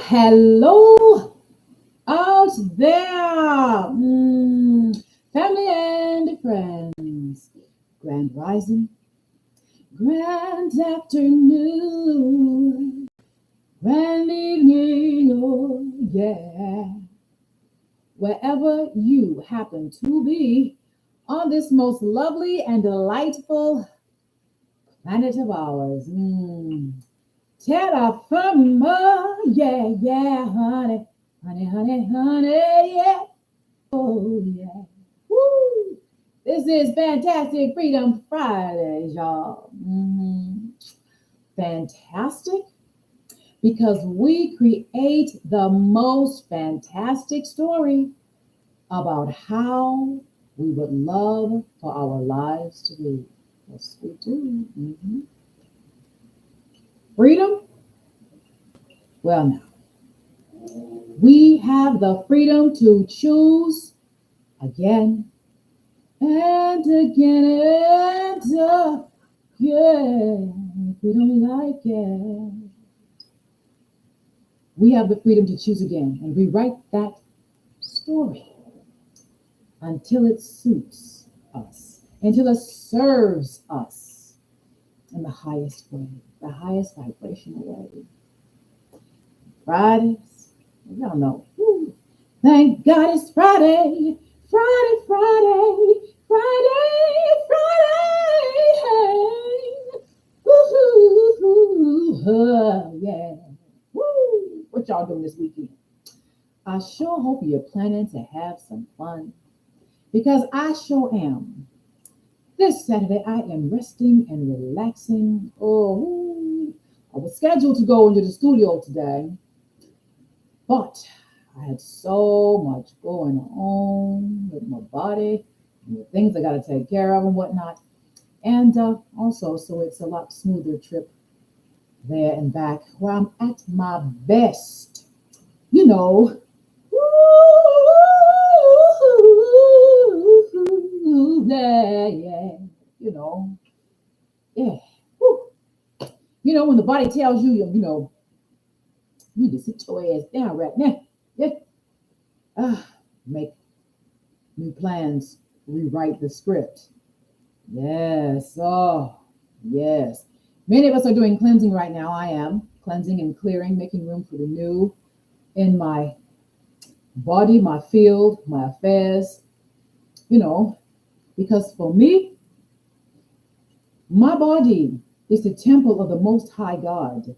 Hello out there, family and friends. Grand rising, grand afternoon, grand evening, oh yeah. Wherever you happen to be on this most lovely and delightful planet of ours. Terra firma, yeah, yeah, honey, honey, honey, honey, yeah, oh yeah. Woo! This is Fantastic Freedom Friday, y'all. Fantastic because we create the most fantastic story about how we would love for our lives to be. Yes, we do. Freedom? Well, now, we have the freedom to choose again and again and again. If we don't like it, we have the freedom to choose again and rewrite that story until it suits us, until it serves us in the highest way, the highest vibrational way. Fridays, y'all know. Woo. Thank God it's Friday, Friday, Friday, Friday, Friday. Hey. Woo-hoo, yeah. Woo. What y'all doing this weekend? I sure hope you're planning to have some fun because I sure am. This Saturday, I am resting and relaxing. Oh, I was scheduled to go into the studio today, but I had so much going on with my body and the things I got to take care of and whatnot. And also, so it's a lot smoother trip there and back where I'm at my best. You know, yeah, yeah, you know, yeah. Woo. You know, when the body tells you, you need to sit your ass down right now. Yeah. Make new plans, rewrite the script. Yes. Oh, yes. Many of us are doing cleansing right now. I am cleansing and clearing, making room for the new in my body, my field, my affairs, because for me, my body is the temple of the Most High God.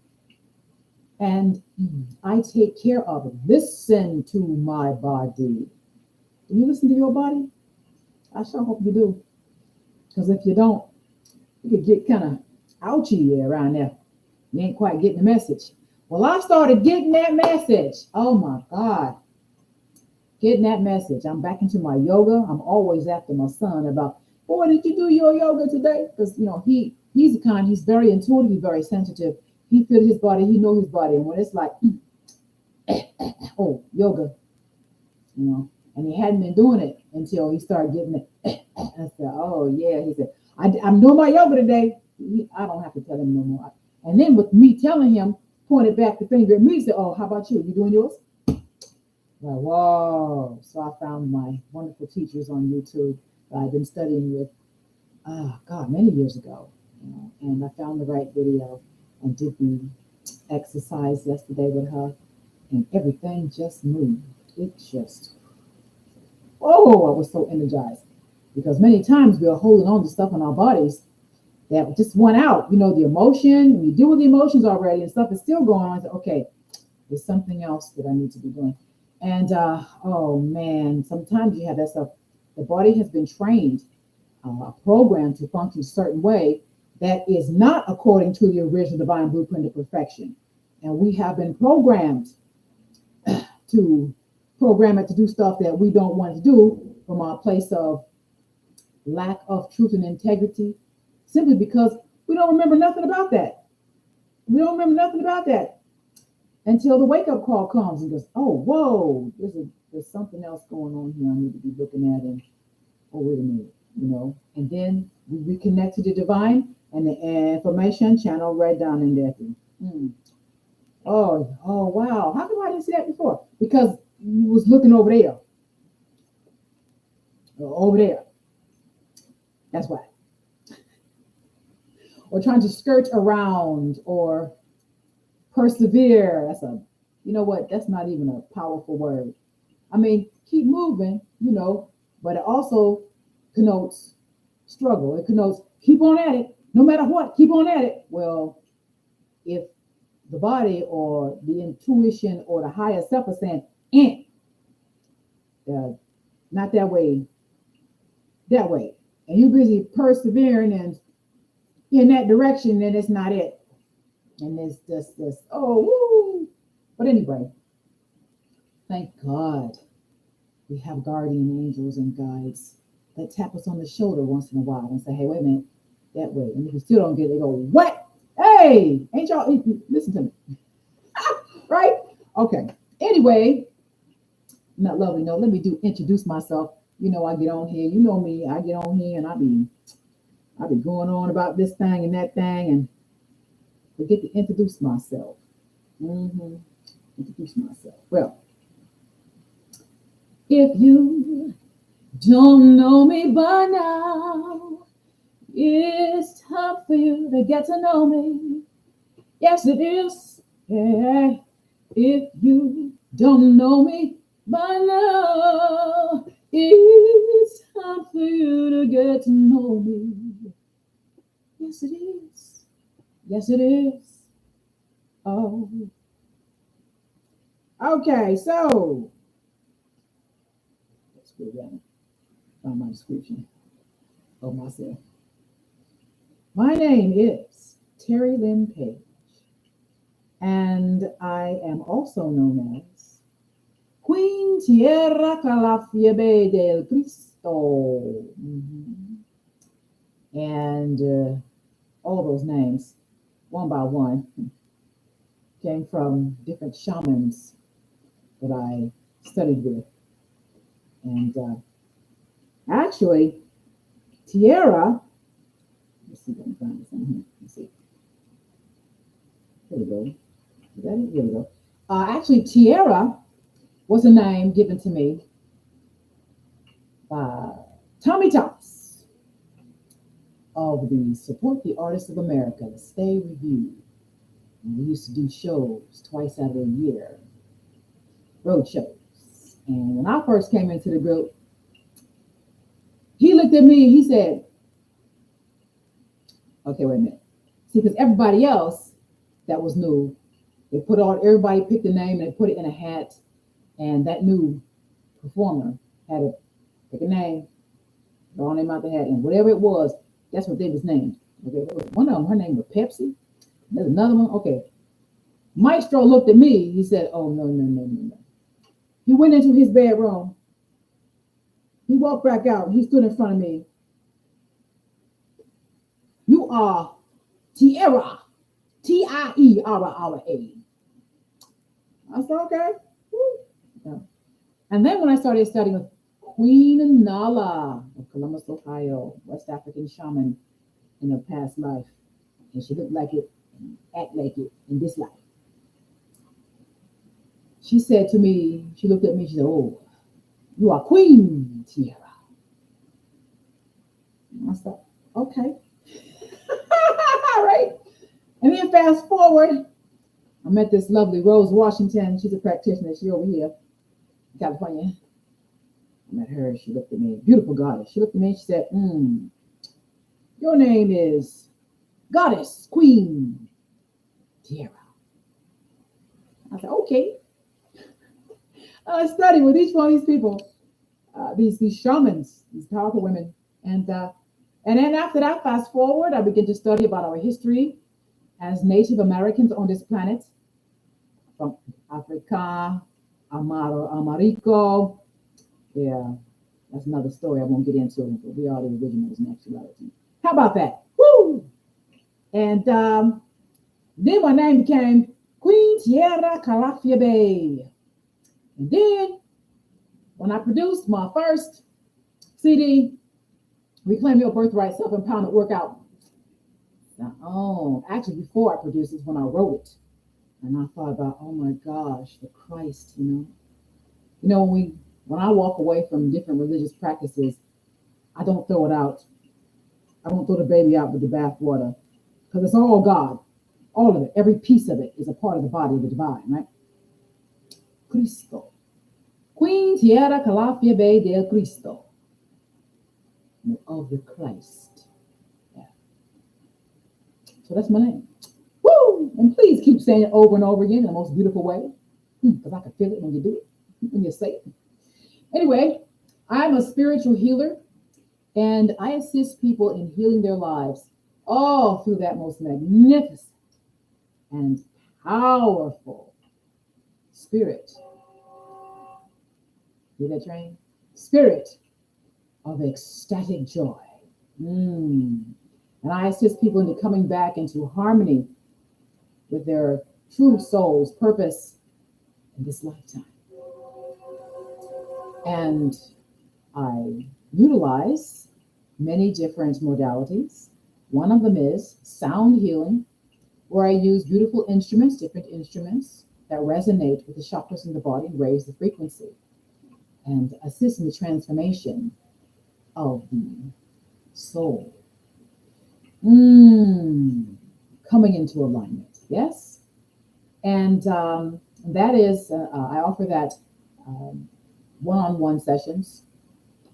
And I take care of it. Listen to my body. Do you listen to your body? I sure hope you do. Because if you don't, you could get kind of ouchy around there. You ain't quite getting the message. Well, I started getting that message. Oh my God. Getting that message. I'm back into my yoga. I'm always after my son about, boy, did you do your yoga today? Because, he's the kind, he's very intuitive, he's very sensitive. He feels his body, he knows his body. And when it's like, oh, yoga, and he hadn't been doing it until he started getting it. I said, oh, yeah. He said, I'm doing my yoga today. I don't have to tell him no more. And then with me telling him, pointed back the finger at me, he said, oh, how about you? You doing yours? Like, whoa. So I found my wonderful teachers on YouTube that I've been studying with, many years ago. And I found the right video and did the exercise yesterday with her, and everything just moved. It just, I was so energized because many times we are holding on to stuff in our bodies that just went out. The emotion, when you deal with the emotions already and stuff is still going on, I said, okay, there's something else that I need to be doing. And oh man, sometimes you have that stuff. The body has been trained, programmed to function a certain way that is not according to the original divine blueprint of perfection. And we have been programmed to program it to do stuff that we don't want to do from our place of lack of truth and integrity, simply because we don't remember nothing about that. We don't remember nothing about that until the wake-up call comes and goes, oh, whoa, there's something else going on here I need to be looking at, and oh, wait a minute, and then we reconnect to the divine and the information channel right down in there. Oh, wow. How come I didn't see that before? Because you was looking over there. Over there. That's why. Or trying to skirt around or persevere. That's a, you know what? That's not even a powerful word. I mean, keep moving, but it also connotes struggle. It connotes keep on at it, no matter what, keep on at it. Well, if the body or the intuition or the higher self is saying, uh, not that way, that way, and you're busy persevering and in that direction, then it's not it. And it's just this, oh, woo. But anyway, thank God we have guardian angels and guides that tap us on the shoulder once in a while and say, hey, wait a minute, that way. And if you still don't get it, they go, what? Hey, ain't y'all, listen to me. Right? Okay. Anyway, not lovely. No, let me introduce myself. I get on here. You know me. I get on here and I be going on about this thing and that thing and forget to introduce myself. Introduce myself. Well, if you don't know me by now, it's time for you to get to know me. Yes, it is. Yeah. If you don't know me by now, it's time for you to get to know me. Yes, it is. Yes, it is. Oh. Okay, so let's go down. Find my description of myself. My name is Terry Lynn Page, and I am also known as Queen Tierra Calafiebe del Cristo. And all those names, one by one, came from different shamans that I studied with. And actually, Tierra, let's see if I can find this on here. Let's see. Here we go. Is that it? Here we go. Actually, Tierra was a name given to me by Tommy Thomas of the Support the Artists of America, the Stay Review. And we used to do shows twice out of a year, road shows. And when I first came into the group, he looked at me and he said, okay, wait a minute. See, because everybody else that was new, everybody picked a name and they put it in a hat, and that new performer had to pick a name, draw a name out the hat, and whatever it was, that's what they was named. Okay, one of them, her name was Pepsi. There's another one. Okay. Maestro looked at me. He said, oh, no. He went into his bedroom. He walked back out. He stood in front of me. You are Tierra. Tiera. I said, okay. Yeah. And then when I started studying with Queen Nala of Columbus, Ohio, West African shaman in her past life, and she looked like it, and act like it in this life. She said to me, she looked at me, she said, oh, you are Queen Tierra. And I said, okay. All right. And then fast forward, I met this lovely Rose Washington. She's a practitioner. She over here in California. I met her. She looked at me, beautiful goddess. She looked at me and she said, your name is Goddess Queen Tierra. I said, okay. I studied with each one of these people, these shamans, these powerful women. And then after that, fast forward, I began to study about our history as Native Americans on this planet, from Africa, Americo. Yeah, that's another story I won't get into, but we are the originals in actuality. How about that? Woo! And then my name became Queen Tierra Calafiebe. And then when I produced my first CD, Reclaim Your Birthright Self-Empowerment Workout. Actually, before I produced it, when I wrote it. And I thought about, oh my gosh, the Christ, You know, when I walk away from different religious practices, I don't throw it out. I don't throw the baby out with the bathwater because it's all God. All of it, every piece of it is a part of the body of the divine, right? Cristo. Queen Tierra Calafia Bay del Cristo. Of the Christ. Yeah. So that's my name. Woo! And please keep saying it over and over again in the most beautiful way. Because I can feel it when you do it, when you say it. Anyway, I'm a spiritual healer and I assist people in healing their lives all through that most magnificent and powerful spirit. Hear that train? Spirit of ecstatic joy. And I assist people into coming back into harmony with their true soul's purpose in this lifetime. And I utilize many different modalities. One of them is sound healing, where I use beautiful instruments, different instruments that resonate with the chakras in the body and raise the frequency and assist in the transformation of the soul. Coming into alignment, yes? And that is, I offer that one-on-one sessions,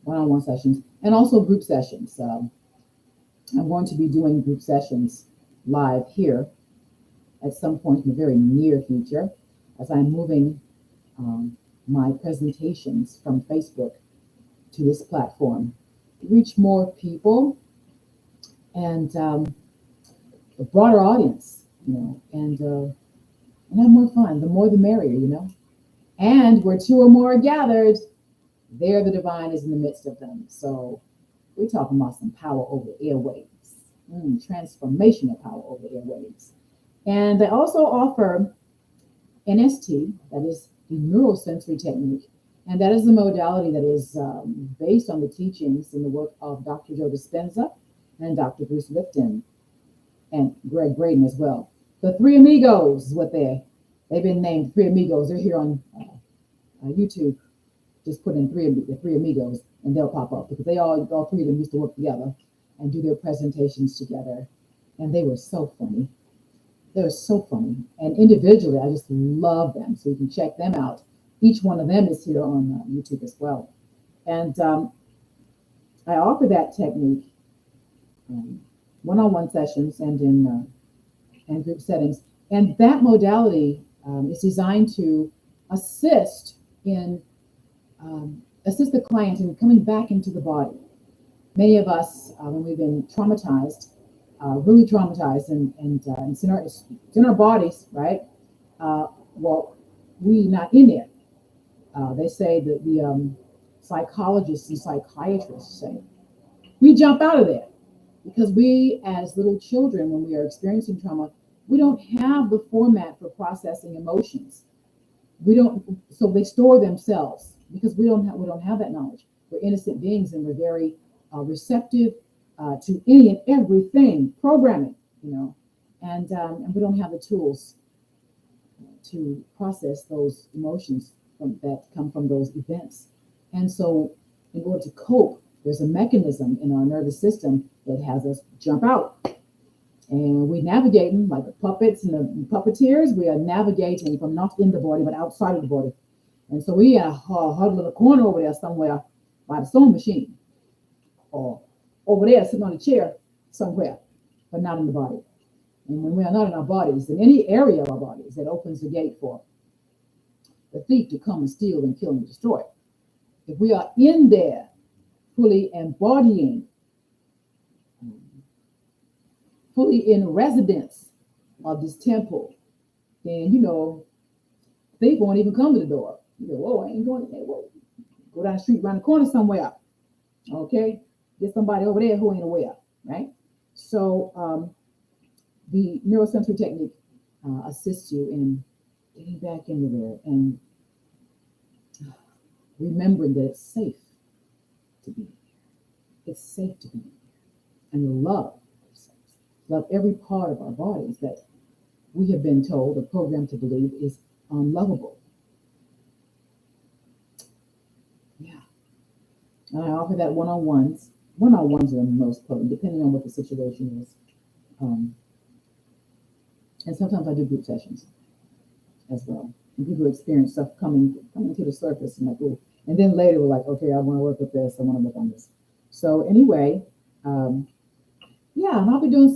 and also group sessions. I'm going to be doing group sessions live here at some point in the very near future as I'm moving my presentations from Facebook to this platform to reach more people and a broader audience, and have more fun. The more the merrier, And where two or more are gathered, there the divine is in the midst of them. So we're talking about some power over the airwaves, transformational power over the airwaves. And I also offer NST, that is the neurosensory technique. And that is a modality that is based on the teachings and the work of Dr. Joe Dispenza and Dr. Bruce Lipton and Greg Braden as well. The Three Amigos is what they've been named. Three Amigos. They're here on YouTube. Just put in the Three Amigos and they'll pop up because all three of them used to work together and do their presentations together. And they were so funny. They were so funny. And individually, I just love them. So you can check them out. Each one of them is here on YouTube as well. And I offer that technique one-on-one sessions and in and group settings. And that modality is designed to assist the client in coming back into the body. Many of us, when we've been traumatized, really traumatized, and it's in our bodies, right? Well, we not in there. They say that the psychologists and psychiatrists say we jump out of there because we, as little children, when we are experiencing trauma, we don't have the format for processing emotions. So they store themselves because we don't have that knowledge. We're innocent beings and we're very receptive to any and everything programming, and we don't have the tools to process those emotions that come from those events. And so in order to cope, there's a mechanism in our nervous system that has us jump out. And we navigating like the puppets and the puppeteers. We are navigating from not in the body, but outside of the body. And so we are huddled in a corner over there somewhere by the sewing machine, or over there sitting on a chair somewhere, but not in the body. And when we are not in our bodies, in any area of our bodies, that opens the gate for the thief to come and steal and kill and destroy. If we are in there, fully embodying, fully in residence of this temple, then, thief won't even come to the door. Whoa, I ain't going there. Whoa. Go down the street, around the corner somewhere. Okay? Get somebody over there who ain't aware, right? So the neurosensory technique assists you in getting back into there and remembering that it's safe to be here. It's safe to be here. And love ourselves. Love every part of our bodies that we have been told or programmed to believe is unlovable. Yeah. And I offer that one-on-ones. One-on-ones are the most potent, depending on what the situation is. Um, and sometimes I do group sessions as well. And people experience stuff coming to the surface and like, oh, and then later we're like, okay, I want to work with this, I want to work on this. So anyway, um, yeah, and I'll be doing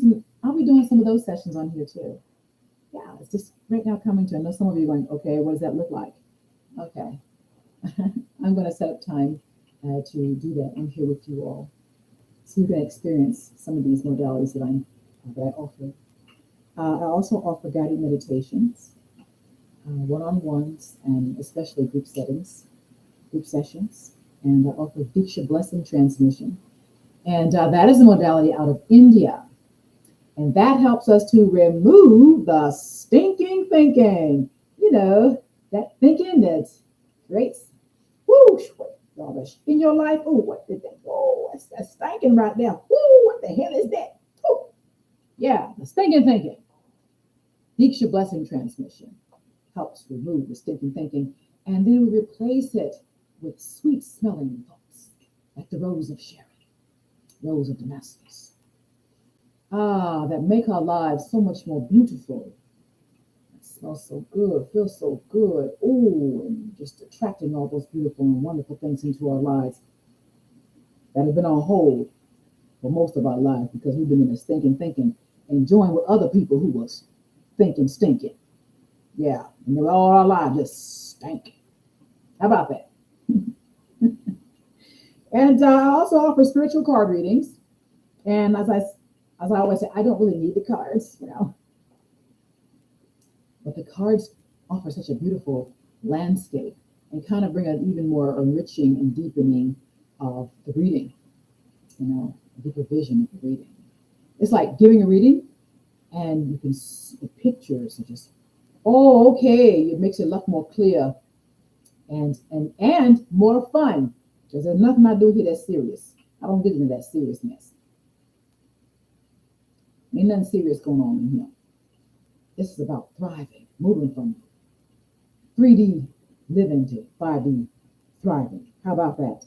some of those sessions on here too. Yeah, it's just right now coming to. I know some of you are going, okay, what does that look like? Okay, I'm going to set up time to do that. I'm here with you all, so you can experience some of these modalities that I offer. I also offer guided meditations, one-on-ones, and especially group settings, group sessions. And I offer Diksha Blessing Transmission. And that is a modality out of India. And that helps us to remove the stinking thinking. You know, that thinking that creates, whoosh, all the in your life. Oh, what did that? Oh, that's stinking right there. Oh, what the hell is that? Oh, yeah, the stinking thinking. Diksha Blessing Transmission helps remove the stinking thinking, and then we replace it with sweet smelling thoughts, like the rose of Sharon, rose of Damascus. That make our lives so much more beautiful. It smells so good, feels so good. Ooh, and just attracting all those beautiful and wonderful things into our lives that have been on hold for most of our life because we've been in a stinking thinking and joined with other people who was thinking stinking. Yeah, and they were all our lives just stank. How about that? And I also offer spiritual card readings. And as I always say, I don't really need the cards, but the cards offer such a beautiful landscape and kind of bring an even more enriching and deepening of the reading, a deeper vision of the reading. It's like giving a reading, and you can see the pictures are just, oh, okay, it makes it a lot more clear and more fun. Because there's nothing I do here that's serious. I don't get into that seriousness. Ain't nothing serious going on in here. This is about thriving, moving from 3D living to 5D thriving. How about that?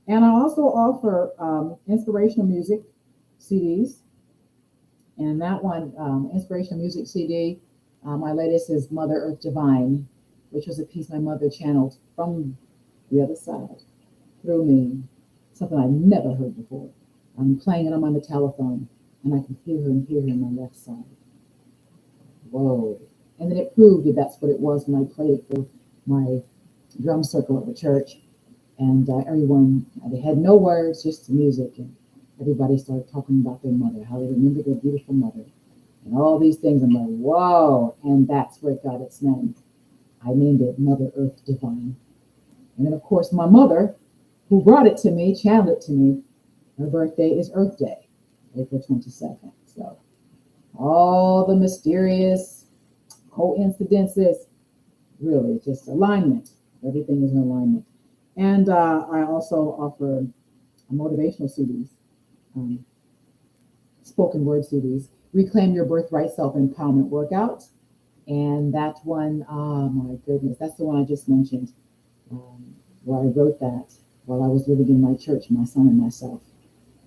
And I also offer inspirational music CDs. And that one, inspirational music CD, my latest is Mother Earth Divine, which was a piece my mother channeled from the other side through me, something I never heard before. I'm playing it on my telephone, and I can hear her and hear her on my left side. Whoa. And then it proved that that's what it was when I played it for my drum circle at the church. And everyone, they had no words, just the music. And everybody started talking about their mother, how they remembered their beautiful mother. And all these things. I'm like, whoa. And that's where it got its name. I named it Mother Earth Divine. And then, of course, my mother, who brought it to me, channeled it to me, her birthday is Earth Day, April 22nd. So all the mysterious coincidences, really just alignment. Everything is in alignment. And I also offer motivational CDs, spoken word CDs, Reclaim Your Birthright Self-Empowerment Workouts. And that one, oh my goodness, that's the one I just mentioned, where I wrote that while I was living in my church, my son and myself.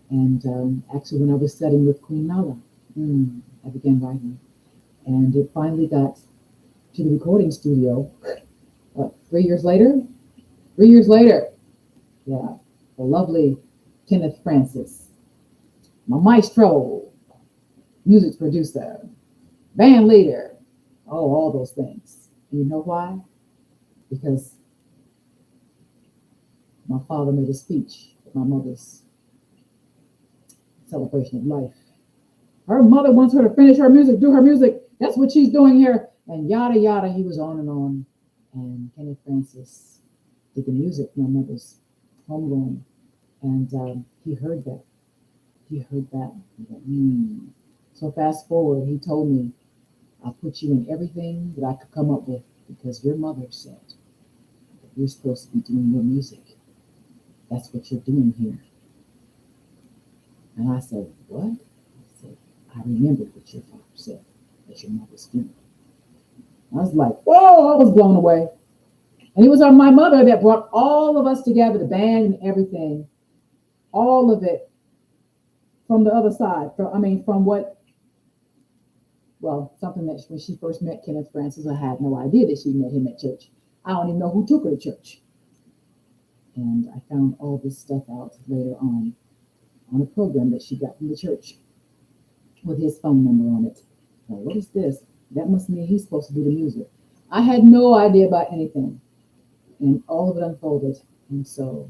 And actually, when I was studying with Queen Nala, I began writing. And it finally got to the recording studio, 3 years later? 3 years later, yeah, the lovely Kenneth Francis, my maestro, music producer, band leader, oh, all those things. And you know why? Because my father made a speech at my mother's celebration of life. Her mother wants her to finish her music, do her music. That's what she's doing here. And yada, yada. He was on and on. And Kenneth Francis did the music for my mother's homegoing. And he heard that. He heard that. He went, So fast forward, he told me, I'll put you in everything that I could come up with because your mother said that you're supposed to be doing your music. That's what you're doing here. And I said, what? I said, I remembered what your father said at your mother's funeral. I was like, whoa, I was blown away. And it was my mother that brought all of us together, the band and everything, all of it from the other side. From what, well, something that when she first met Kenneth Francis, I had no idea that she met him at church. I don't even know who took her to church. And I found all this stuff out later on a program that she got from the church with his phone number on it. Well, what is this? That must mean he's supposed to do the music. I had no idea about anything. And all of it unfolded. And so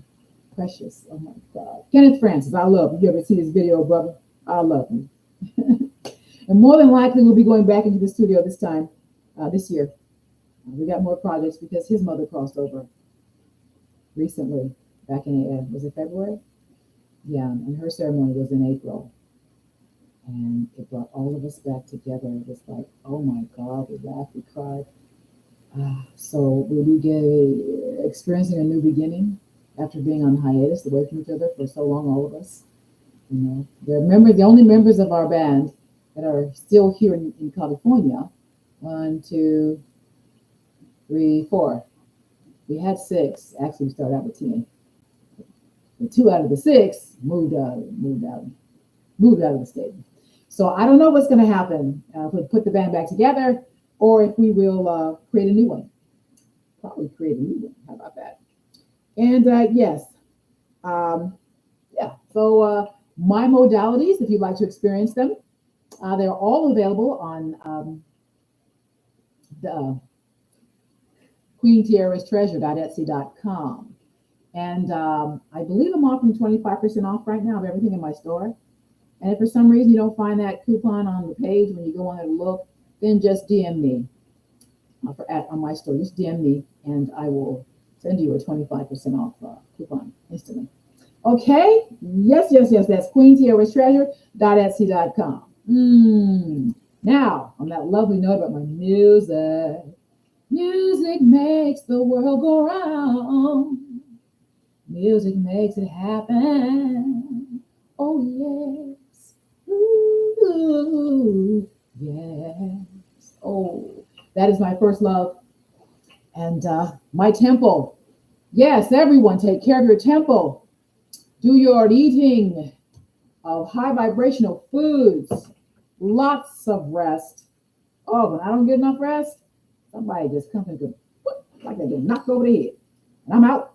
precious. Oh my God. Kenneth Francis, I love you. You ever see this video, brother? I love you. And more than likely, we'll be going back into the studio this time, this year. We got more projects because his mother crossed over recently, back in, was it February? Yeah, and her ceremony was in April. And it brought all of us back together. It was like, oh my God, we laughed, we cried. So we'll be experiencing a new beginning after being on hiatus, away from each other for so long, all of us. You know, the only members of our band that are still here in California. 1, 2, 3, 4. We had 6. Actually, we started out with 10. And 2 out of the 6 moved out of the state. So I don't know what's going to happen if we put the band back together, or if we will create a new one. Probably create a new one. How about that? And yes, yeah. So my modalities, if you'd like to experience them, they're all available on the queentierrastreasure.etsy.com. And I believe I'm offering 25% off right now of everything in my store. And if for some reason you don't find that coupon on the page when you go on there to look, then just DM me on my store. Just DM me and I will send you a 25% off coupon instantly. Okay? Yes. That's queentierrastreasure.etsy.com. Now, on that lovely note about my music. Music makes the world go round. Music makes it happen. Oh, yes. Ooh, yes. Oh, that is my first love. And my temple. Yes, everyone, take care of your temple. Do your eating of high vibrational foods. Lots of rest. Oh, when I don't get enough rest, somebody just comes and goes, like they get knocked over the head. And I'm out.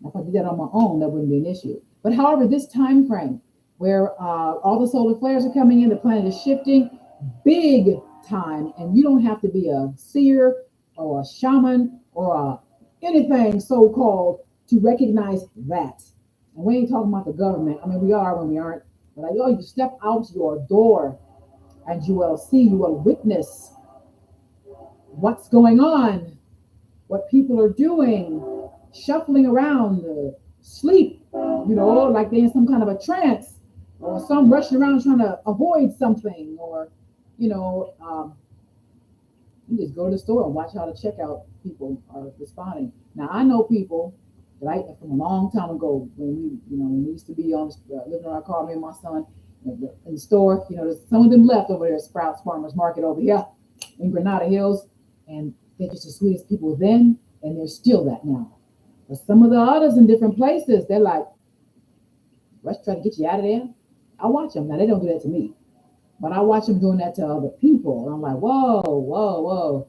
If I did that on my own, that wouldn't be an issue. But however, this time frame where all the solar flares are coming in, the planet is shifting big time, and you don't have to be a seer or a shaman or anything so-called to recognize that. And we ain't talking about the government. I mean, we are when we aren't. But like, you step out your door and you will see, you will witness what's going on, what people are doing, shuffling around, sleep, like they're in some kind of a trance, or some rushing around trying to avoid something, or, you just go to the store and watch how the checkout people are responding. Now, I know people that from a long time ago, when we used to be living in our car, me and my son, in the store, some of them left over there at Sprouts Farmers Market over here in Granada Hills, and they're just the sweetest people then, and they're still that now. But some of the others in different places, they're like, let's try to get you out of there. I watch them. Now, they don't do that to me, but I watch them doing that to other people. And I'm like, whoa.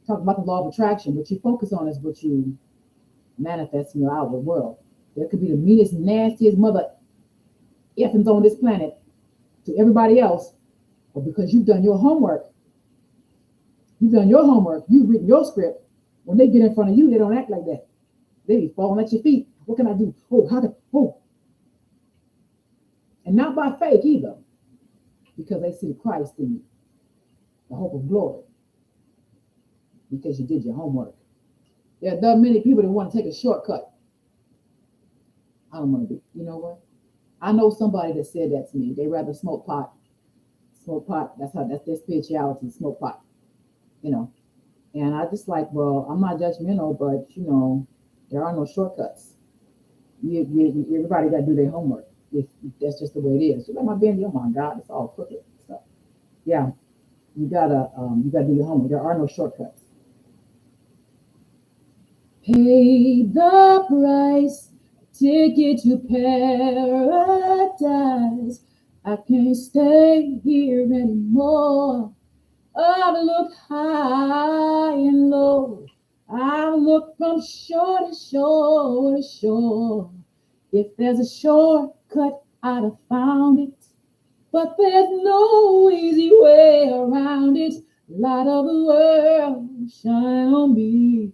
Talk about the law of attraction. What you focus on is what you manifest in your outward world. There could be the meanest, nastiest mother effings on this planet to everybody else, but because you've done your homework, you've written your script, when they get in front of you, they don't act like that. They be falling at your feet. What can I do? And not by faith either, because they see Christ in you, the hope of glory, because you did your homework. There are many people that want to take a shortcut. I don't want to be. You know what? I know somebody that said that to me. They rather smoke pot. That's their spirituality, smoke pot. And I just like, well, I'm not judgmental, but there are no shortcuts. Everybody got to do their homework. If that's just the way it is. So let my band, oh my God, it's all crooked stuff. Yeah. You gotta do your homework. There are no shortcuts. Pay the price, ticket to paradise. I can't stay here anymore. I've looked high and low. I've looked from shore to shore to shore. If there's a shortcut, I'd have found it. But there's no easy way around it. Light of the world, shine on me.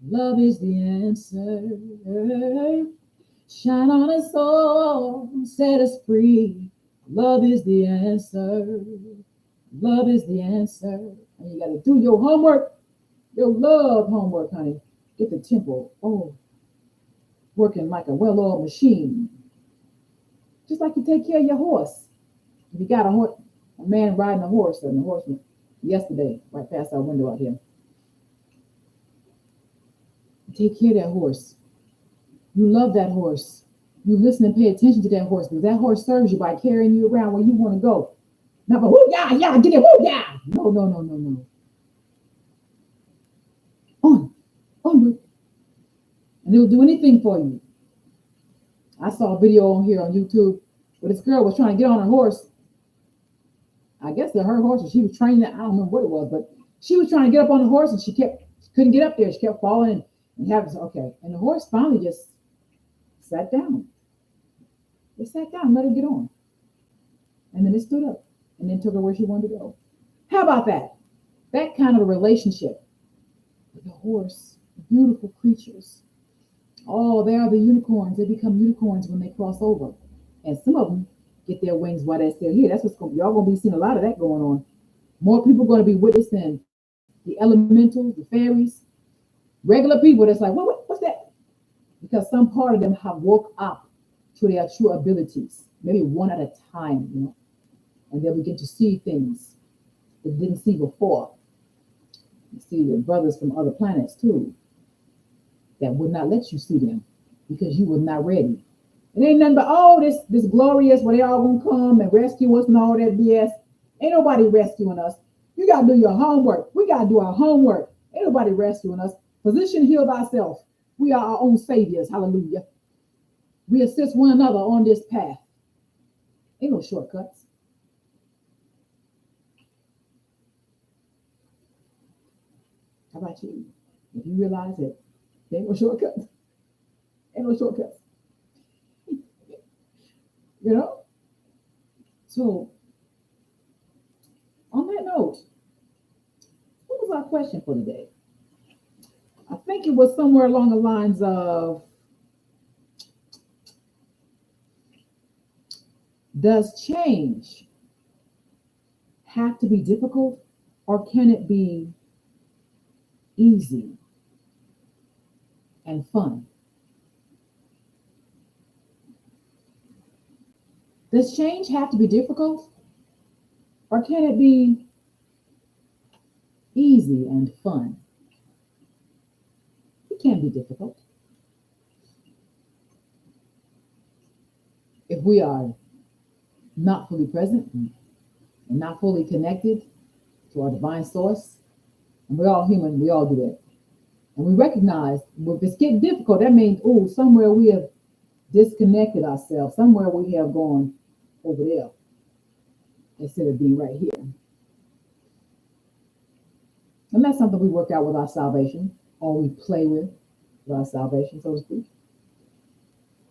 Love is the answer. Shine on us all, set us free. Love is the answer. Love is the answer. And you got to do your homework, your love homework, honey. Get the temple, working like a well-oiled machine. Just like you take care of your horse. If you got a man riding a horse, and the horseman yesterday, right past our window out here. Take care of that horse. You love that horse. You listen and pay attention to that horse because that horse serves you by carrying you around where you want to go. Not but whoo yeah, yeah, get it, whoo yeah. No, no, no, no, no. Onward. And it'll do anything for you. I saw a video on here on YouTube where this girl was trying to get on her horse. I guess they're her horse, or she was training it. I don't remember what it was, but she was trying to get up on the horse and she couldn't get up there. She kept falling and having okay. And the horse finally just sat down. It sat down, let her get on. And then it stood up and then took her where she wanted to go. How about that? That kind of a relationship with the horse, beautiful creatures. Oh, they are the unicorns. They become unicorns when they cross over. And some of them get their wings while they're still here. That's what's going y'all gonna be seeing a lot of that going on. More people going to be witnessing the elementals, the fairies, regular people that's like, what's that? Because some part of them have woke up to their true abilities, maybe one at a time, and they'll begin to see things they didn't see before. You see the brothers from other planets too, that would not let you see them because you were not ready. It ain't nothing but, this glorious, where they all gonna come and rescue us and all that BS. Ain't nobody rescuing us. You gotta do your homework. We gotta do our homework. Ain't nobody rescuing us. Position, heal thyself. We are our own saviors. Hallelujah. We assist one another on this path. Ain't no shortcuts. How about you? If you realize it, there ain't no shortcuts. Ain't no shortcuts. So, on that note, what was our question for today? I think it was somewhere along the lines of, does change have to be difficult, or can it be easy and fun? Does change have to be difficult, or can it be easy and fun? It can be difficult. If we are not fully present and not fully connected to our divine source, and we're all human, we all do that. And we recognize, if it's getting difficult, that means, somewhere we have disconnected ourselves, somewhere we have gone over there instead of being right here. And that's something we work out with our salvation, or we play with our salvation, so to speak.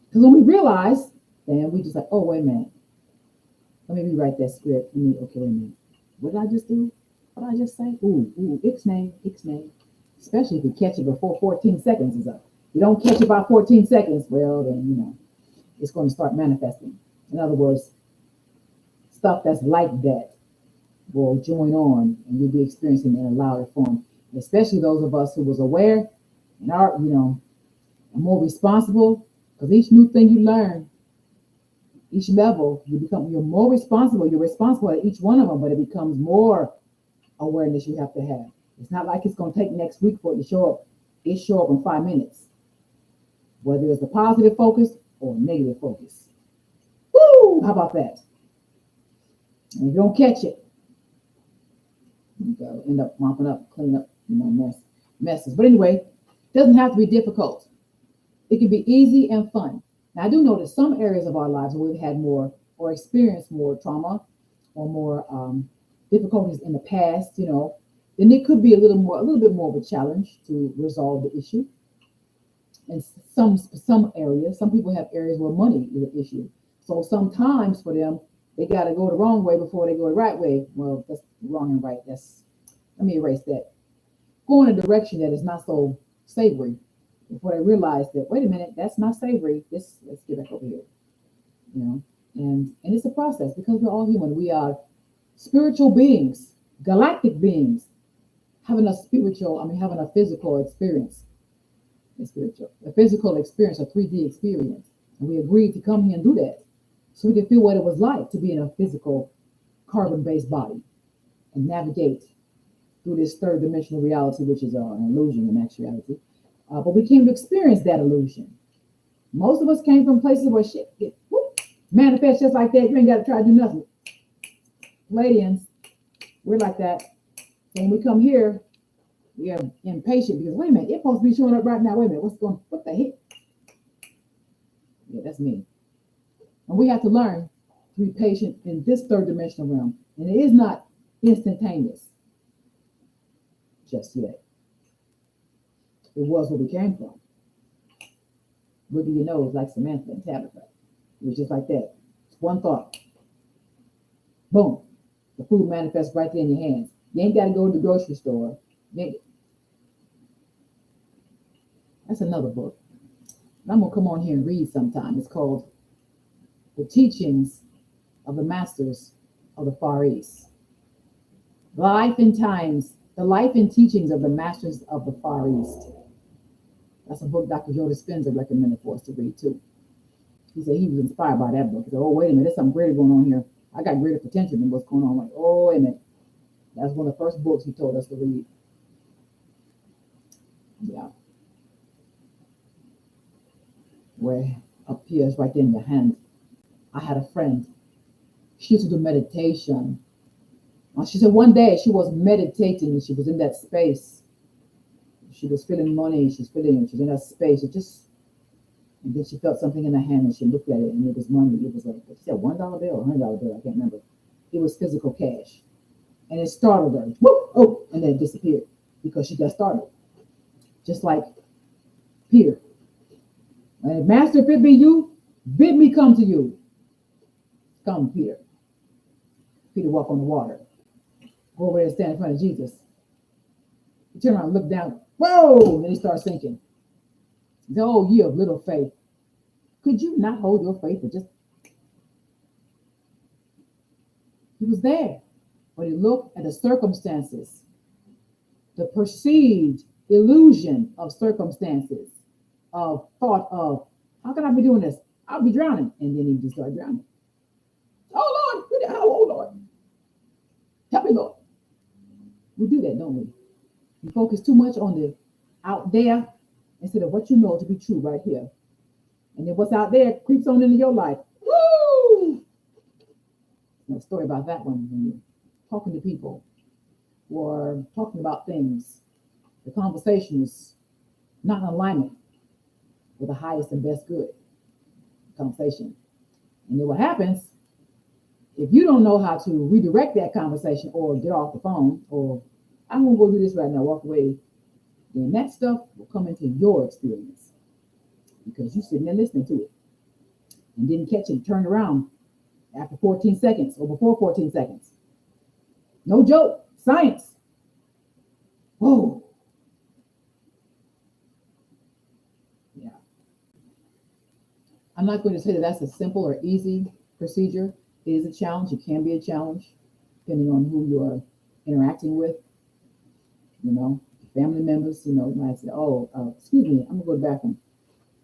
Because when we realize, then we just like, wait a minute. Let me rewrite that script. Okay, wait a minute. What did I just do? What did I just say? Ixnay. Especially if you catch it before 14 seconds is up. If you don't catch it by 14 seconds, well, then, it's going to start manifesting. In other words, stuff that's like that will join on and you'll be experiencing it in a louder form. And especially those of us who was aware and are, more responsible, because each new thing you learn, each level, you're more responsible. You're responsible at each one of them, but it becomes more awareness you have to have. It's not like it's going to take next week for it to show up. It show up in 5 minutes, whether it's a positive focus or negative focus. Woo! How about that? And if you don't catch it, they'll end up mopping up, cleaning up, messes. But anyway, it doesn't have to be difficult. It can be easy and fun. Now, I do know that some areas of our lives where we've had more or experienced more trauma or more difficulties in the past, then it could be a little bit more of a challenge to resolve the issue. And some areas, some people have areas where money is an issue. So sometimes for them, they got to go the wrong way before they go the right way. Well, that's wrong and right. Let me erase that. Go in a direction that is not so savory before they realize that, wait a minute, that's not savory. Let's get back over here. And it's a process because we're all human. We are spiritual beings, galactic beings, having a physical experience. A physical experience, a 3D experience. And we agreed to come here and do that so we can feel what it was like to be in a physical carbon-based body and navigate through this third dimensional reality, which is an illusion in actuality. But we came to experience that illusion. Most of us came from places where shit manifests just like that. You ain't got to try to do nothing. Palladians, we're like that. So when we come here, we are impatient because, wait a minute, it's supposed to be showing up right now. Wait a minute, what the heck? Yeah, that's me. And we have to learn to be patient in this third dimensional realm. And it is not instantaneous just yet. It was where we came from. Wiggle your nose like Samantha and Tabitha. It was just like that. It's one thought. Boom. The food manifests right there in your hands. You ain't got to go to the grocery store. That's another book. I'm going to come on here and read sometime. It's called The Teachings of the Masters of the Far East. The Life and Teachings of the Masters of the Far East. That's a book Dr. Joe Dispenza recommended for us to read too. He said he was inspired by that book. He said, oh, wait a minute, there's something greater going on here. I got greater potential than what's going on. I'm like, oh, wait a minute. That's one of the first books he told us to read. Yeah. Where up here is right there in your hand. I had a friend. She used to do meditation. She said one day she was meditating and she was in that space. She was feeling money. She was in that space. And then she felt something in her hand and she looked at it and it was money. It was she said $1 bill or $100 bill. I can't remember. It was physical cash. And it startled her. Whoop, oh, and then it disappeared because she got startled. Just like Peter. And Master, if it be you, bid me come to you. Come, Peter. Peter walked on the water. Go over there and stand in front of Jesus. He turned around and looked down. Whoa! And then he started sinking. He said, oh, ye of little faith. Could you not hold your faith for just... He was there. But he looked at the circumstances. The perceived illusion of circumstances. Of thought of, how can I be doing this? I'll be drowning. And then he just started drowning. Oh, Lord. Oh, Lord. Help me, Lord. We do that, don't we? We focus too much on the out there instead of what you know to be true right here. And then what's out there creeps on into your life. Woo! A story about that one. When you're talking to people or talking about things, the conversation is not in alignment with the highest and best good conversation. And then what happens, if you don't know how to redirect that conversation or get off the phone or I'm going to go do this right now, walk away, then that stuff will come into your experience because you're sitting there listening to it and didn't catch it, turned around after 14 seconds or before 14 seconds. No joke, science. Whoa. Yeah. I'm not going to say that that's a simple or easy procedure. It is a challenge. It can be a challenge depending on who you are interacting with. Family members, you might say, oh, excuse me, I'm going to go to the bathroom.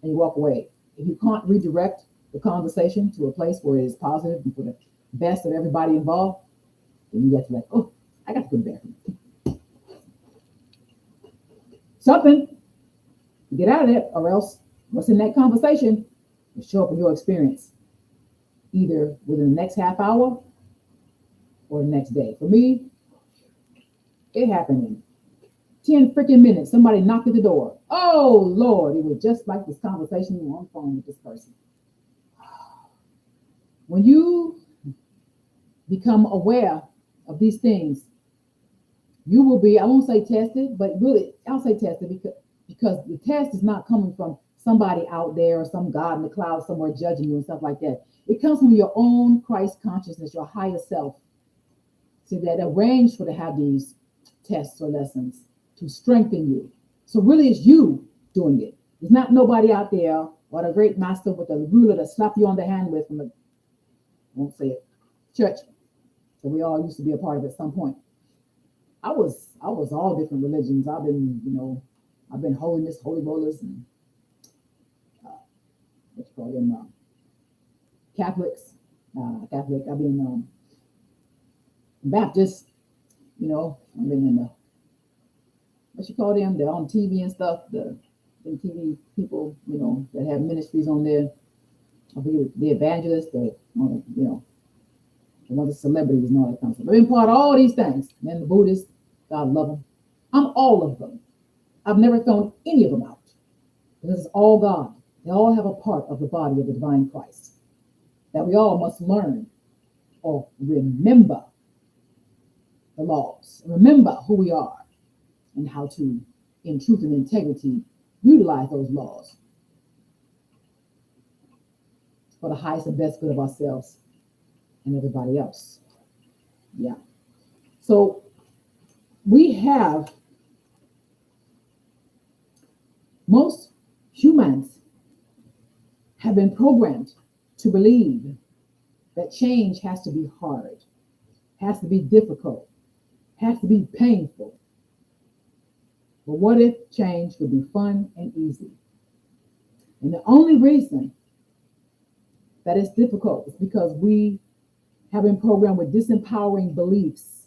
And you walk away. If you can't redirect the conversation to a place where it is positive and for the best of everybody involved, then you got to oh, I got to go to the bathroom. Something, get out of there, or else what's in that conversation will show up in your experience, either within the next half hour or the next day. For me, It happened in 10 freaking minutes. Somebody knocked at the door. Oh, Lord. It was just like this conversation on the phone with this person. When you become aware of these things, you will be, I won't say tested, but really, I'll say tested because the test is not coming from somebody out there or some God in the clouds somewhere judging you and stuff like that. It comes from your own Christ consciousness, your higher self. So that arranged for to have these tests or lessons to strengthen you. So really it's you doing it. It's not nobody out there or the great master with a ruler to slap you on the hand with from the, I won't say it, church. So we all used to be a part of it at some point. I was all different religions. I've been holiness, holy rollers, and what you call them, Catholics, Catholic. I've been Baptist. I've been in the, what you call them? They're on TV and stuff. The TV people, that have ministries on there. I believe the evangelists, the ones, the celebrities and all that kind of stuff. I've been part of all these things. And then the Buddhists, God love them. I'm all of them. I've never thrown any of them out. Because it's all God. They all have a part of the body of the divine Christ that we all must learn or remember the laws. Remember who we are and how to, in truth and integrity, utilize those laws for the highest and best good of ourselves and everybody else. Yeah. So most humans have been programmed to believe that change has to be hard, has to be difficult, has to be painful. But what if change could be fun and easy? And the only reason that it's difficult is because we have been programmed with disempowering beliefs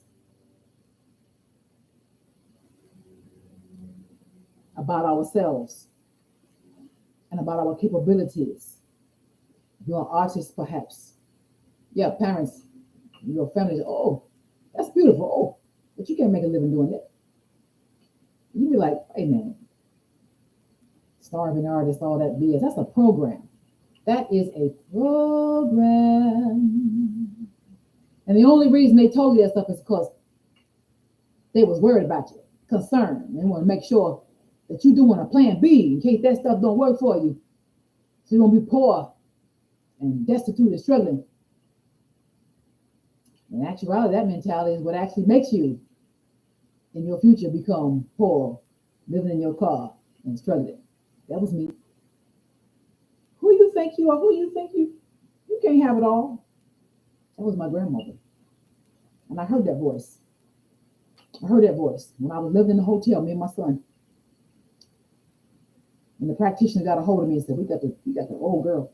about ourselves and about our capabilities. You're an artist, perhaps. Yeah, parents, your family, oh, that's beautiful. Oh, but you can't make a living doing that. You be like, hey man, starving artist, all that BS. That's a program. That is a program. And the only reason they told you that stuff is because they was worried about you, concerned. They want to make sure that you're doing a plan B in case that stuff don't work for you. So you're going to be poor and destitute and struggling. In actuality, that mentality is what actually makes you, in your future, become poor, living in your car and struggling. That was me. Who you think you are? Who you think you can't have it all. That was my grandmother. And I heard that voice. I heard that voice when I was living in the hotel, me and my son. And the practitioner got a hold of me and said, we got the old girl.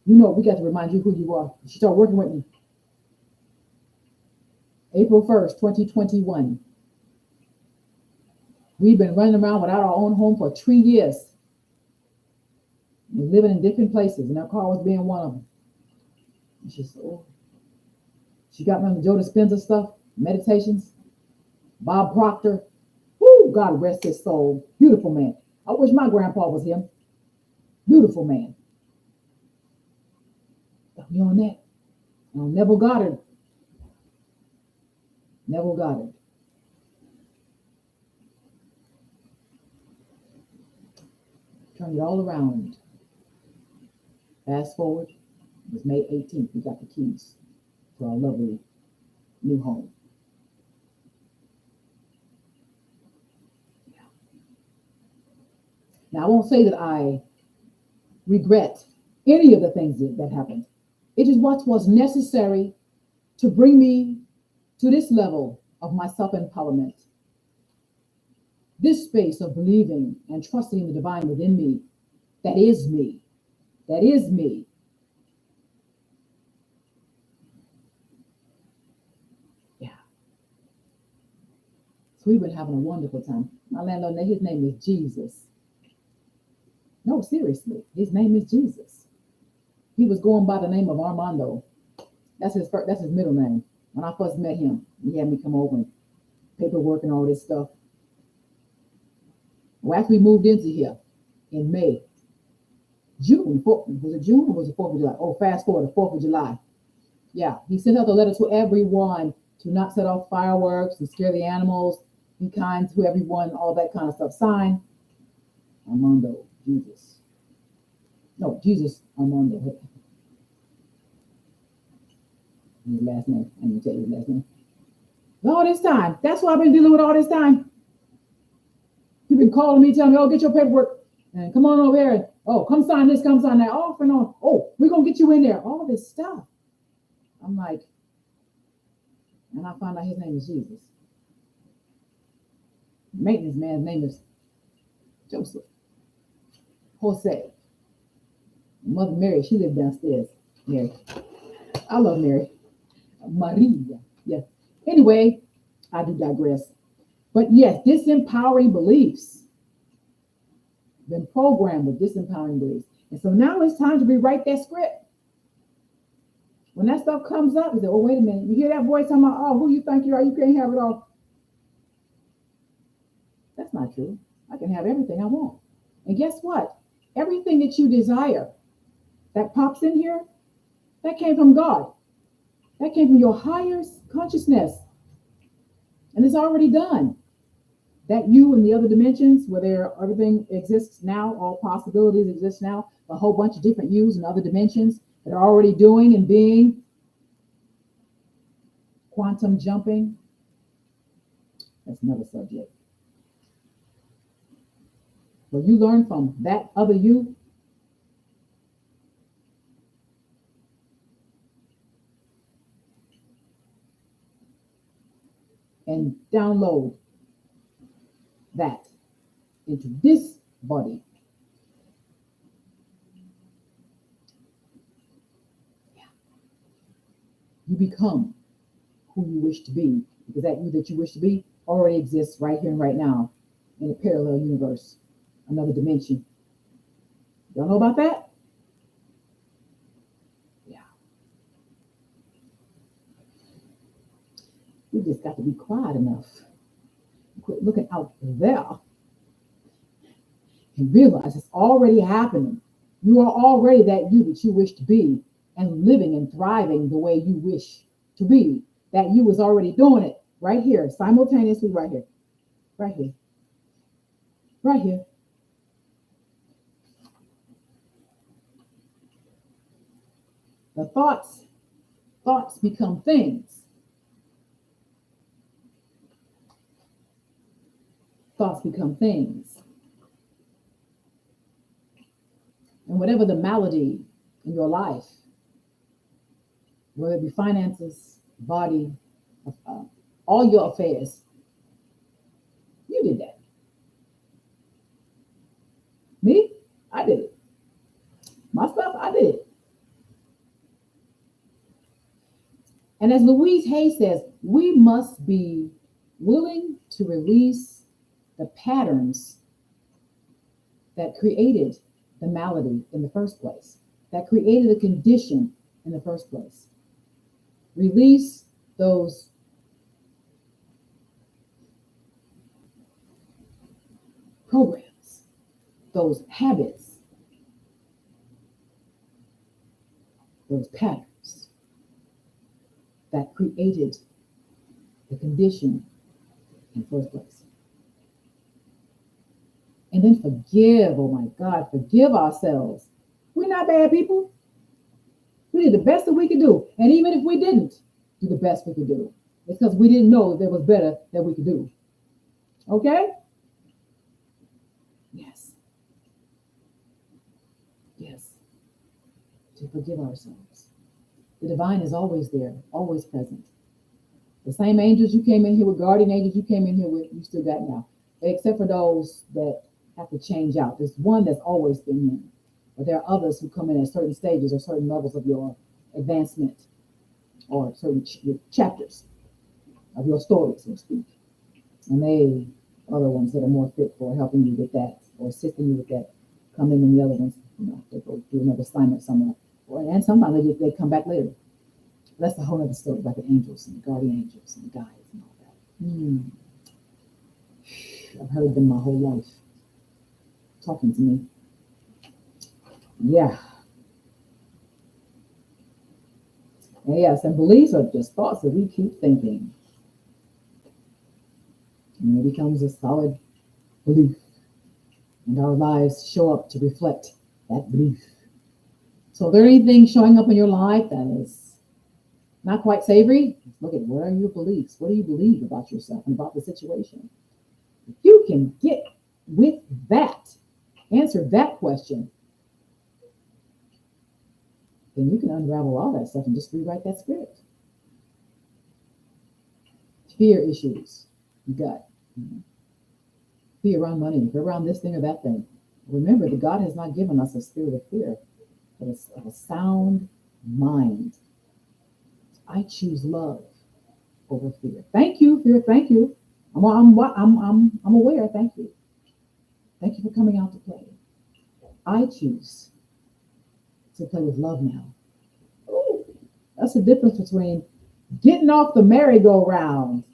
We got to remind you who you are. She started working with me. April 1st, 2021. We've been running around without our own home for 3 years. We're living in different places, and our car was being one of them. And she said, oh. She got me on the Joe Dispenza stuff, meditations, Bob Proctor. Whoo, God rest his soul. Beautiful man. I wish my grandpa was him. Beautiful man. Got me on that. Neville Goddard. Neville Goddard. Turned it all around. Fast forward, it was May 18th. We got the keys to our lovely new home. Yeah. Now, I won't say that I regret any of the things that happened. It is what was necessary to bring me to this level of my self-empowerment. This space of believing and trusting in the divine within me, that is me. That is me. Yeah. So we've been having a wonderful time. My landlord, his name is Jesus. No, seriously, his name is Jesus. He was going by the name of Armando. That's his middle name. When I first met him, he had me come over and paperwork and all this stuff. Well, after we moved into here in May, June, was it June or was it 4th of July? Oh, fast forward to 4th of July. Yeah, he sent out the letter to everyone to not set off fireworks and scare the animals, be kind to everyone, all that kind of stuff. Sign, Armando, Jesus. No, Jesus Armando. His last name. I need to tell you his last name. All this time. That's what I've been dealing with all this time. You've been calling me, telling me, oh, get your paperwork and come on over here. And, oh, come sign this, come sign that. Off and on. Oh, we're going to get you in there. All this stuff. I'm like, and I found out his name is Jesus. Maintenance man's name is Joseph. Jose. Mother Mary, she lived downstairs. Mary. I love Mary. Maria. Yes. Anyway, I do digress. But yes, disempowering beliefs. Been programmed with disempowering beliefs. And so now it's time to rewrite that script. When that stuff comes up, you say, oh, wait a minute. You hear that voice talking about, oh, who you think you are? You can't have it all. That's not true. I can have everything I want. And guess what? Everything that you desire that pops in here, that came from God. That came from your higher consciousness. And it's already done. That you in the other dimensions where everything exists now, all possibilities exist now, a whole bunch of different yous in other dimensions that are already doing and being. Quantum jumping. That's another subject. Well, you learn from that other you. And download that into this body. Yeah. You become who you wish to be, because that you that you wish to be already exists right here and right now in a parallel universe, another dimension. Y'all know about that? Yeah. We just got to be quiet enough. Quit looking out there and realize it's already happening. You are already that you that you wish to be and living and thriving the way you wish to be. That you was already doing it right here, simultaneously, right here, right here, right here. The thoughts become things. Thoughts become things. And whatever the malady in your life, whether it be finances, body, all your affairs, you did that. Me? I did it. My stuff, I did it. And as Louise Hay says, we must be willing to release the patterns that created the malady in the first place, that created the condition in the first place. Release those programs, those habits, those patterns that created the condition in the first place. And then forgive, oh my God, forgive ourselves. We're not bad people. We did the best that we could do. And even if we didn't do the best we could do, it's because we didn't know there was better that we could do. Okay? Yes. Yes. To forgive ourselves. The divine is always there, always present. The same angels you came in here with, guardian angels you came in here with, you still got now. Except for those that have to change out. There's one that's always been here. But there are others who come in at certain stages or certain levels of your advancement or certain chapters of your story, so to speak. And they are the ones that are more fit for helping you with that or assisting you with that. Come in and the other ones, they go do another assignment somewhere. And sometimes they come back later. That's a whole other story about the angels and the guardian angels and the guides and all that. I've heard them my whole life talking to me. Yeah. And yes, and beliefs are just thoughts that we keep thinking. And it becomes a solid belief. And our lives show up to reflect that belief. So if there anything showing up in your life that is not quite savory, look at what are your beliefs? What do you believe about yourself and about the situation? If you can get with that, answer that question, then you can unravel all that stuff and just rewrite that script. Fear issues you got. Fear around money, fear around this thing or that thing. Remember that God has not given us a spirit of fear, but of a sound mind. I choose love over fear. Thank you, fear. Thank you. I'm aware. Thank you. Thank you for coming out to play. I choose to play with love now. Ooh, that's the difference between getting off the merry-go-round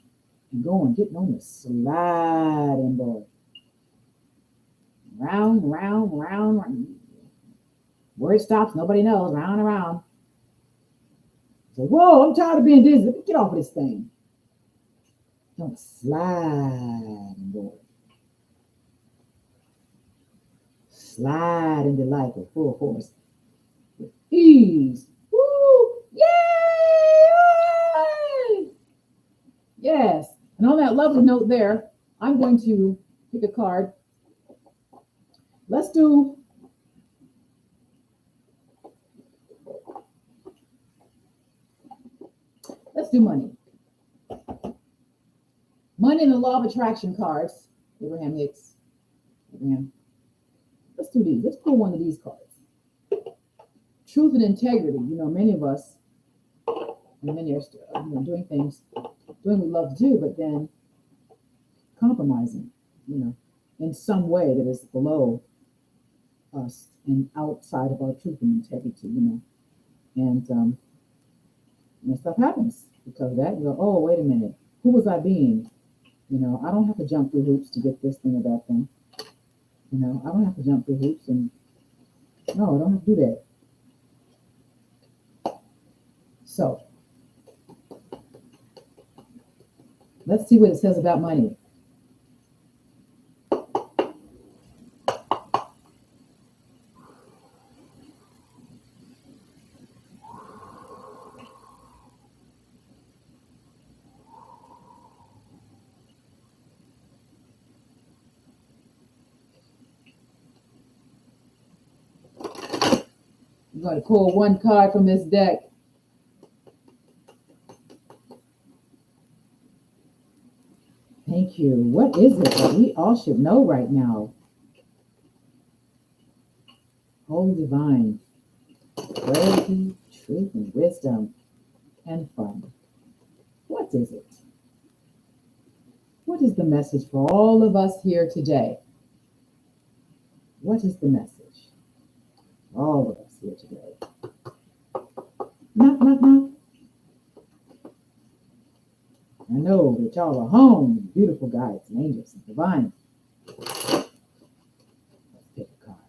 and getting on the sliding board. Round, round, round, round. Where it stops, nobody knows. Round and round. So, whoa, I'm tired of being dizzy. Let me get off of this thing. Don't slide board. Slide into life with full force. With ease. Woo! Yay! Yes. And on that lovely note there, I'm going to pick a card. Let's do money. Money and the law of attraction cards. Abraham Hicks. Abraham. Let's do these. Let's pull one of these cards. Truth and integrity. Many of us, and many are doing things, doing what we love to do, but then compromising, in some way that is below us and outside of our truth and integrity, and stuff happens because of that. You go, oh, wait a minute, who was I being? I don't have to jump through hoops to get this thing or that thing. I don't have to jump through hoops, and no, I don't have to do that. So let's see what it says about money. I'm going to pull one card from this deck. Thank you. What is it that we all should know right now? Holy Divine, clarity, truth, and wisdom, and fun. What is it? What is the message for all of us here today? What is the message? All of us here today. Knock, knock, knock. I know that y'all are home, beautiful guides and angels and divine. Let's pick a card.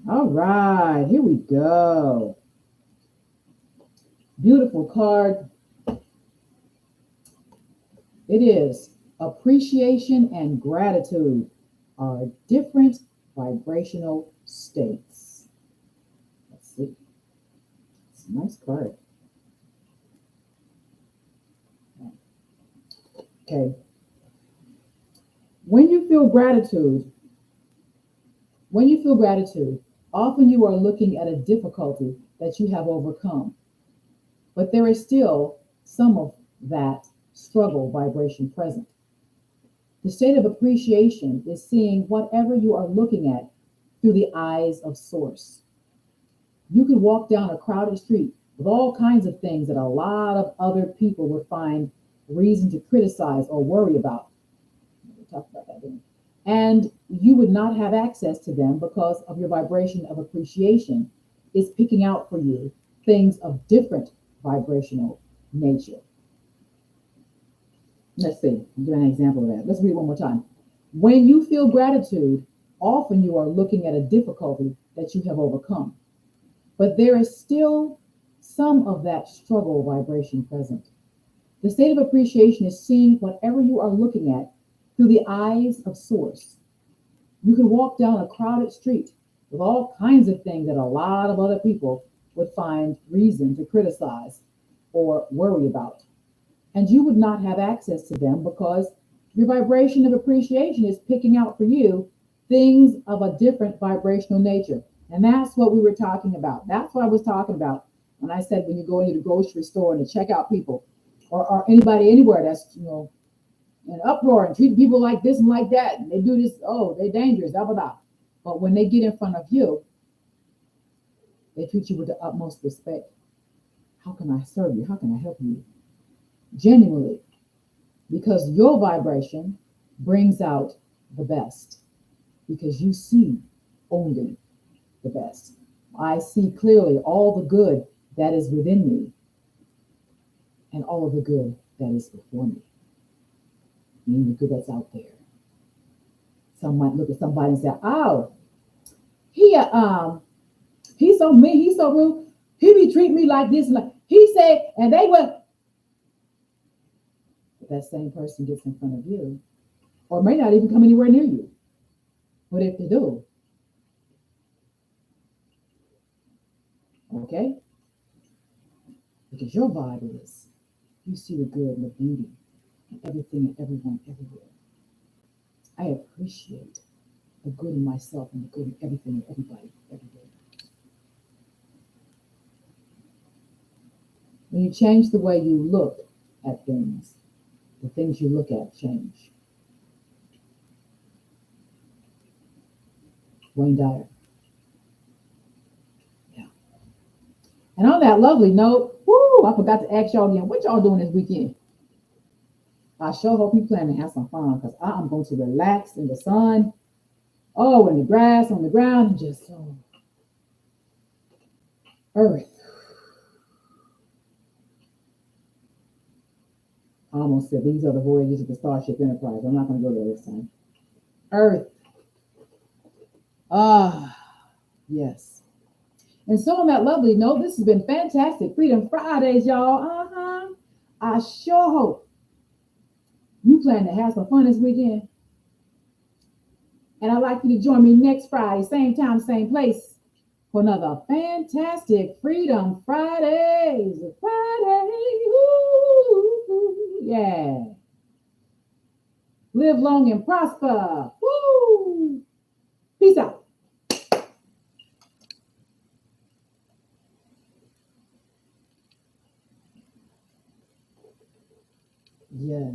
All right, here we go. Beautiful card. It is appreciation and gratitude are different vibrational states. Let's see. It's a nice card. Okay. When you feel gratitude, often you are looking at a difficulty that you have overcome, but there is still some of that struggle vibration present. The state of appreciation is seeing whatever you are looking at through the eyes of Source. You could walk down a crowded street with all kinds of things that a lot of other people would find reason to criticize or worry about. We talked about that, didn't we? And you would not have access to them because of your vibration of appreciation is picking out for you things of different vibrational nature. Let's see. I'll give an example of that. Let's read one more time. When you feel gratitude, often you are looking at a difficulty that you have overcome, but there is still some of that struggle vibration present. The state of appreciation is seeing whatever you are looking at through the eyes of Source. You can walk down a crowded street with all kinds of things that a lot of other people would find reason to criticize or worry about. And you would not have access to them because your vibration of appreciation is picking out for you things of a different vibrational nature. And that's what we were talking about. That's what I was talking about when I said when you go into the grocery store and the checkout people or anybody anywhere that's, in uproar and treat people like this and like that. And they do this, oh, they're dangerous, blah, blah, blah. But when they get in front of you, they treat you with the utmost respect. How can I serve you? How can I help you? Genuinely, because your vibration brings out the best, because you see only the best. I see clearly all the good that is within me and all of the good that is before me, meaning the good that's out there. Some might look at somebody and say, "Oh, he he's so mean, he's so rude, he be treating me like this and like." He said, and they went. But that same person gets in front of you, or may not even come anywhere near you. What if they do? Okay, because your vibe is you see the good and the beauty and everything and everyone everywhere. I appreciate the good in myself and the good in everything and everybody every day. When you change the way you look at things, the things you look at change. Wayne Dyer. Yeah. And on that lovely note, whoo, I forgot to ask y'all again, what y'all doing this weekend? I sure hope you plan to have some fun because I am going to relax in the sun, oh, in the grass, on the ground, and just earth. I almost said these are the voyages of the Starship Enterprise. I'm not going to go there this time. Earth. Ah, yes. And so on that lovely note, this has been fantastic. Freedom Fridays, y'all. I sure hope you plan to have some fun this weekend. And I'd like you to join me next Friday, same time, same place, for another fantastic Freedom Fridays. Friday. Ooh, yeah. Live long and prosper. Woo. Peace out. Yes.